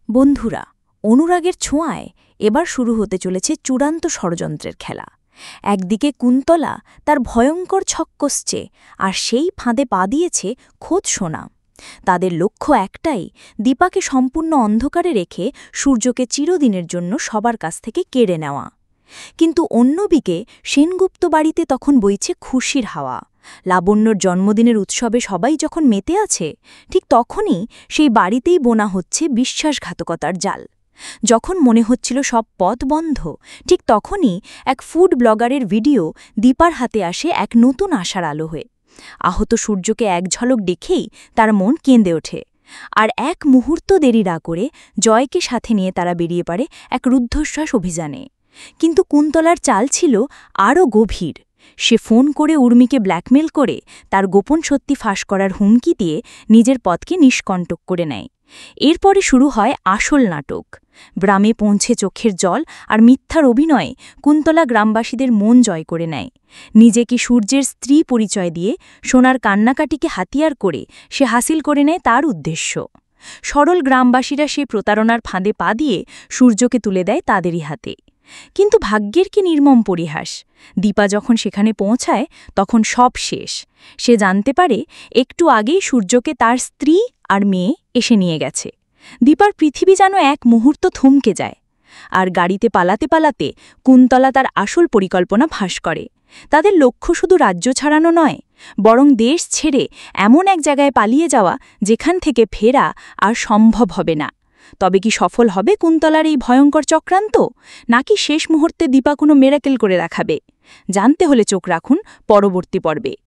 বন্ধুরা, অনুরাগের ছোঁয়ায় এবার শুরু হতে চলেছে চূড়ান্ত ষড়যন্ত্রের খেলা। একদিকে কুন্তলা তার ভয়ঙ্কর ছক কষছে, আর সেই ফাঁদে পা দিয়েছে খোদ সোনা। তাদের লক্ষ্য একটাই, দীপাকে সম্পূর্ণ অন্ধকারে রেখে সূর্যকে চিরদিনের জন্য সবার কাছ থেকে কেড়ে নেওয়া। কিন্তু অন্যদিকে সেনগুপ্ত বাড়িতে তখন বইছে খুশির হাওয়া। লাবণ্যর জন্মদিনের উৎসবে সবাই যখন মেতে আছে, ঠিক তখনই সেই বাড়িতেই বোনা হচ্ছে বিশ্বাসঘাতকতার জাল। যখন মনে হচ্ছিল সব পথ বন্ধ, ঠিক তখনই এক ফুড ব্লগারের ভিডিও দীপার হাতে আসে এক নতুন আশার আলো হয়ে। আহত সূর্যকে এক ঝলক দেখেই তার মন কেঁদে ওঠে। আর এক মুহূর্ত দেরি না করে জয়কে সাথে নিয়ে তারা বেরিয়ে পড়ে এক রুদ্ধশ্বাস অভিযানে। কিন্তু কুন্তলার চাল ছিল আরও গভীর। সে ফোন করে উর্মিকে ব্ল্যাকমেল করে তার গোপন সত্যি ফাঁস করার হুমকি দিয়ে নিজের পথকে নিষ্কণ্টক করে নেয়। এরপরে শুরু হয় আসল নাটক। গ্রামে পৌঁছে চোখের জল আর মিথ্যার অভিনয়ে কুন্তলা গ্রামবাসীদের মন জয় করে নেয়। নিজেকে সূর্যের স্ত্রী পরিচয় দিয়ে সোনার কান্নাকাটিকে হাতিয়ার করে সে হাসিল করে নেয় তার উদ্দেশ্য। সরল গ্রামবাসীরা সে প্রতারণার ফাঁদে পা দিয়ে সূর্যকে তুলে দেয় তাদেরই হাতে। কিন্তু ভাগ্যের কি নির্মম পরিহাস! দীপা যখন সেখানে পৌঁছায় তখন সব শেষ। সে জানতে পারে একটু আগেই সূর্যকে তার স্ত্রী আর মেয়ে এসে নিয়ে গেছে। দীপার পৃথিবী যেন এক মুহূর্ত থমকে যায়। আর গাড়িতে পালাতে পালাতে কুন্তলা তার আসল পরিকল্পনা ফাঁস করে। তাদের লক্ষ্য শুধু রাজ্য ছাড়ানো নয়, বরং দেশ ছেড়ে এমন এক জায়গায় পালিয়ে যাওয়া যেখান থেকে ফেরা আর সম্ভব হবে না। তবে কি সফল হবে কুন্তলার এই ভয়ঙ্কর চক্রান্ত, নাকি শেষ মুহূর্তে দীপা কোনো মেরাকেল করে দেখাবে? জানতে হলে চোখ রাখুন পরবর্তী পর্বে।